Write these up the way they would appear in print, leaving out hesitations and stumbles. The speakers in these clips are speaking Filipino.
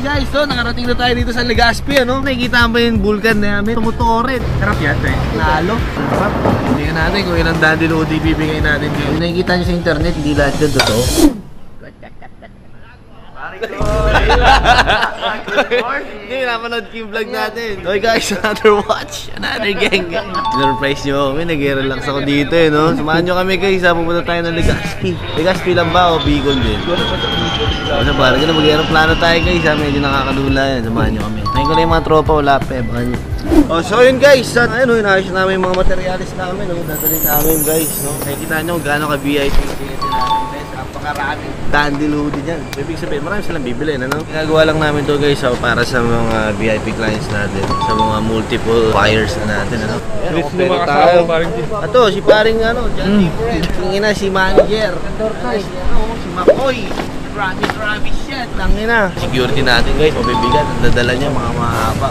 guys, so nakarating na tayo dito sa Legazpi, ano? Nakikita mo yung vulkan namin, tumutuorin. Sarap yan, eh. Lalo. Sarap. Hindi natin kung ilang daddy load ibibigay natin dito. Yung nakikita nyo sa internet, hindi lahat yun totoo. Hindi, napanood yung vlog natin. Okay guys, another watch, another gang. Surprise nyo kami, nag-relax ako dito eh, no? Samahan nyo kami guys, pupunta tayo ng Legazpi. Legazpi lang ba o Bicol din? Ano ba, mag-aeroplano tayo guys, medyo nakakadula yan. Samahan nyo kami. Ngayon ko na yung mga tropa, wala pa eh. Oh, so yun guys, ayun, inayos namin yung mga materialis namin, no? Dadalhin namin guys, no? Nakikita nyo kung gaano ka-VIP natin guys. Napakaraming dandy load dyan. Ibig sabihin, marami silang bibili, ano? Ginagawa lang namin to guys, para sa mga VIP clients natin, sa mga multiple buyers na natin, ano? Ayan, pero tayo. Ito, si paring, ano, John Different. Yung ina, si manager. Si Makoy. Grabe shit. Tangina. Security natin guys, mabibigat. Ang dadala niya, mga mahaba.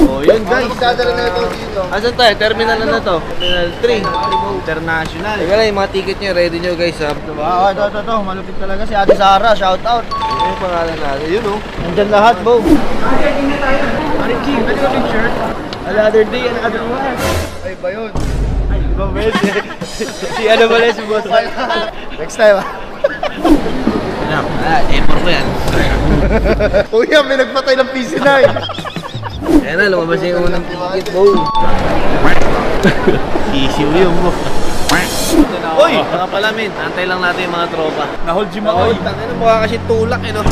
Oh, yun guys. Dadala na ito dito. Asan tayo? Terminal na to. Terminal 3. International. Teka lang, yung mga ticket nyo, ready nyo guys, ha? Diba? Ito. Malupit talaga si Ate Sara. Shout out. Ano yung pangalan natin? Yun, oh. Nandyan lahat, bo. Aring King, pwede ka picture? Another day, another one. Ay, ba yun? Ay, iba ba yun? Si ano ba rin si boss? Next time, ha? Effort ko yan. Uy, may nagpatay ng PC9. Ayan na, lumabas yung unang ticket, bo. Issue yun, bo. Uy! Mga palamin, antay lang natin yung mga tropa. Na-hold si Makoy. Tangin, mukha kasi tulak, eh, no?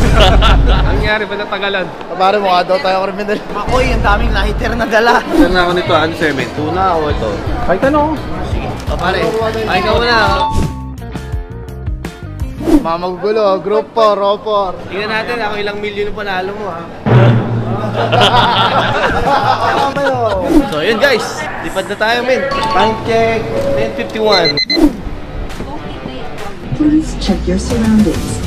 Nangyari ba natagalan? Pare, mukha daw tayo kriminal. Makoy, ang daming lighter na dala. Saan na ako nito? Ano cement? Tuna o ito? Ay, tanong. Sige. Pare, ay ka muna. Mga magugulo, group 4, row 4. Tingnan natin ako ilang milyon yung panalo mo, ha? So yun guys, lipad na tayo men. Bank check 10:51. Please check your surroundings.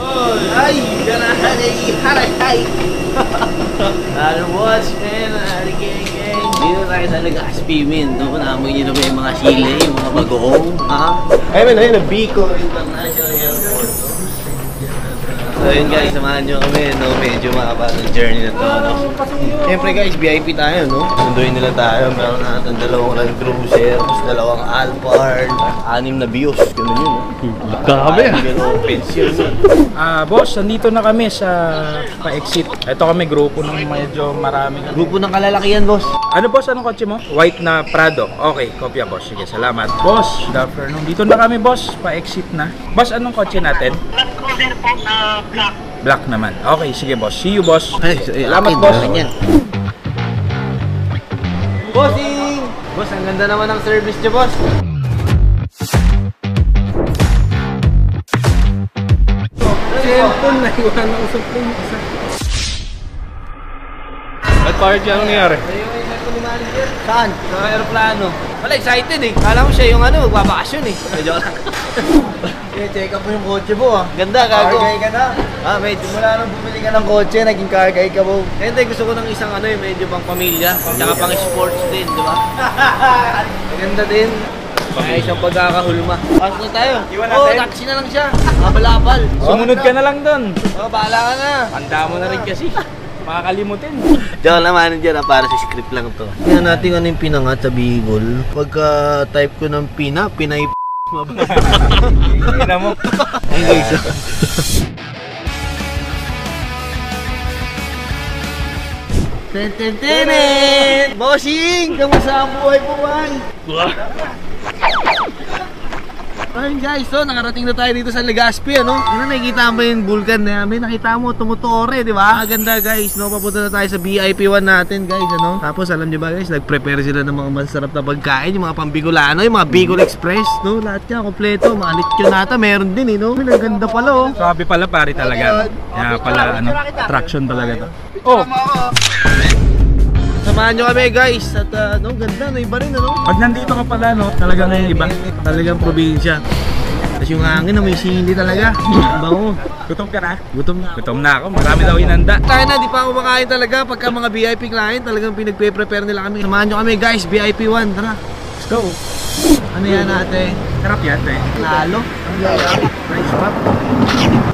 Oh, ay, ganahan ay haray. Ano watch man, gang. Dito tayo sa Legazpi, men. Doon naamoy nyo na ba yung mga sili, yung mga bagoong? Ayun, ayun, Bicol International Airport. So yun guys, samahan nyo kami, no? Medyo makaba ng journey na to, no? Siyempre guys, VIP tayo, no? Sunduin nila tayo, meron natin dalawang Land Cruiser, dalawang Alphard, 6 na Vios, gano'n yun, no? Grabe! Pension. Boss, nandito na kami sa pa-exit. Ito kami, grupo ng medyo marami. Grupo ng kalalakihan, boss. Ano boss, anong kotse mo? White na Prado. Okay, kopya boss. Sige, salamat. Boss, good afternoon. Dito na kami boss, pa-exit na. Boss, anong kotse natin? Black naman. Okay, sige boss. See you boss. Ay, salamat boss. Bossing! Boss, ang ganda naman ng service niyo, boss. Cellphone na iwan ng usap ko yung isa. Ba't parang dyan ang nangyari? Saan? Sa aeroplano. Wala, excited eh. Kala mo siya yung ano, magbabakasyon eh. Medyo lang. Check up mo yung kotse mo ah. Ganda, gago. Car guy ka na. Medyo. Simula nung bumili ka ng kotse, naging car guy ka mo. Hindi, gusto ko ng isang ano medyo pang pamilya. Tsaka pang sports din, di ba? Ganda din. Ay, isang pagkakahulma. Pasok na tayo. Taxi na lang siya. Mabalabal. Sumunod ka na lang doon. Bahala ka na. Handa mo na rin kasi. Makakalimutin. Diyan naman dyan para sa script lang to. Tingnan natin ano yung pinangat sa Bicol. Pagka type ko ng pinay Tingnan mo. Ay guys. Ten! Bossing! Kamusta ang buhay po, man? Ayun guys, so nakarating na tayo dito sa Legazpi, ano? Ano, nakikita mo yung vulkan namin? Nakita mo, tumutuore, di ba? Maganda guys, no? Papunta na tayo sa VIP 1 natin, guys, ano? Tapos, alam niyo ba guys, nag-prepare sila ng mga masarap na pagkain, yung mga pambicolano, yung mga Bicol Express, no? Lahat yan, kompleto, mga lechonata, meron din, no? Ang ganda pala, oh. Sabi pala, pare talaga. Kaya pala, ano, attraction talaga to. Oh! Samahan nyo kami guys at ganda, no, iba rin ano. Pag nandito ka pala, no, talagang iba. Talagang probinsya. Tapos yung hangin na may sili talaga. Ang bango. Gutom ka na? Gutom na. Gutom na ako. Marami daw inanda. Tayo na, di pa ako makain talaga. Pagka mga VIP client, talagang pinagpe-prepare nila kami. Samahan nyo kami guys, VIP 1. Tara. Let's go. Ano yan ate? Sarap yan, eh. Lalo? Nice pop.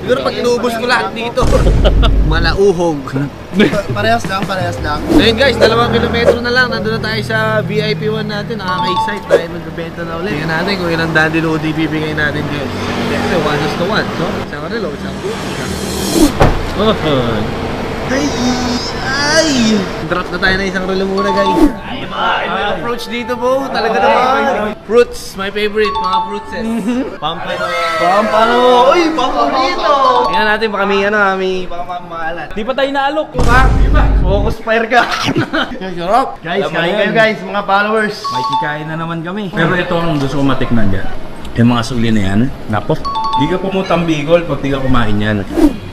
Siguro pag inubos ko lahat dito. Malauhog. Parehas lang, parehas lang. Ngayon guys, 2 kilometro na lang. Nandun na tayo sa VIP 1 natin. Nakaka-excite tayo magbebenta na ulit. Tingnan natin kung ilang daddy load ibibigay natin guys. Siyempre, 1:1. So, isang relo, isang oh. Ay! Drop na tayo na isang relo muna guys. Ay, approach dito po. Talaga naman. Fruits, my favorite. Mga fruitses. Pampano. Pampano. Uy, pampano. Tingnan natin baka may baka mamahalan. Di pa tayo naalok. Focus fire ka. Sarap. Guys, Alam mo kain yan. kayo guys, mga followers. May kikain na naman kami. Pero ito ang gusto ko matikman dyan. Yung mga suli na yan. Napo. Di ka pumutang Bicol pag di ka kumain yan.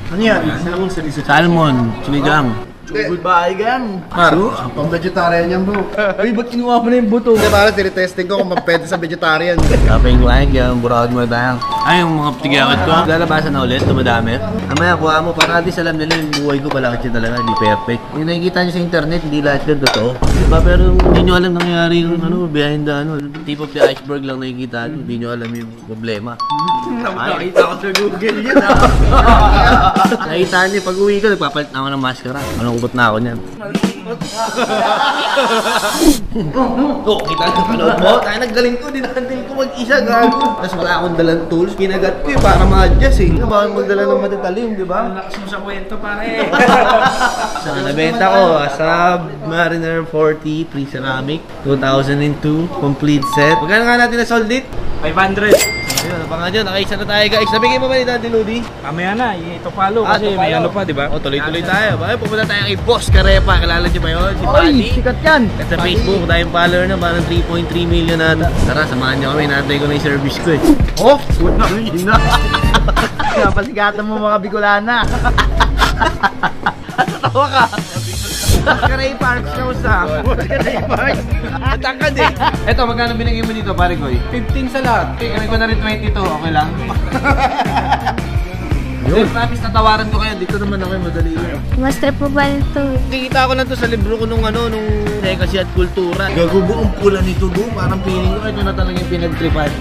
Ano yan? Salmon sa riso. Salmon, sinigang. Goodbye gang. Maro. Pang vegetarian yan bro. Uy, ba't kinuha mo na yung buto? Hindi para tinitesting ko kung mapwede sa vegetarian. Kaping client, kaya burakad mo tayo. Ay, yung mga ptigawat ko. Lalabasan na ulit, dumadami. Amaya, kuha mo. Para at least alam nila yung buhay ko pala kasi talaga, hindi perfect. Yung nakikita nyo sa internet, hindi lahat yun totoo. Diba? Pero hindi nyo alam nangyayari yung behind the tip of the iceberg lang nakikita nyo. Hindi nyo alam yung problema. Ay, nakita ko sa Google yun Nakita nyo, pag uwi ko, nagpapalit na ako ng maskara. Anong ubot na ako niyan? Oh, kita nyo panood mo? Tayo naggaling ko, dinandil ko mag-isa, gago. Tapos wala akong dalang tools, kinagat ko para ma-adjust eh. Bakit magdala ng matitalim, di ba? Lakas mo sa kwento, pare. So, nabenta ko, Submariner 40 pre-ceramic, 2002, complete set. Magkano nga natin na sold it? 500. Ayun, ano pa nga dyan, nakaisa na tayo guys. Nabigay mo ba ni Daddy Lodi? Mamaya na, ito follow kasi may ano pa, di ba? O, tuloy-tuloy tayo. Bakit pupunta tayo kay Boss Carepa. Kilala niyo ba yun? Si Buddy. sikat yan. At sa Facebook, tayong follower na, parang 3.3 million na. Tara, samahan niyo kami. Natay ko na yung service ko eh. Oh! Hindi na. Pasigatan mo mga Bicolana. Tawa ka! Karay Parks ka usap. Karay Parks. Matangkad eh. Eto, magkano binigay mo dito, pare ko? 15 sa lahat. Okay, kami ko na rin 22. Okay lang? Yun. Promise, natawaran ko kayo. Dito naman ako, madali yun. Master po ba ito? Nakikita ko lang to sa libro ko nung Legacy at Kultura. Gago buong pula nito do. Parang feeling ko ito na talaga yung pinagtripan.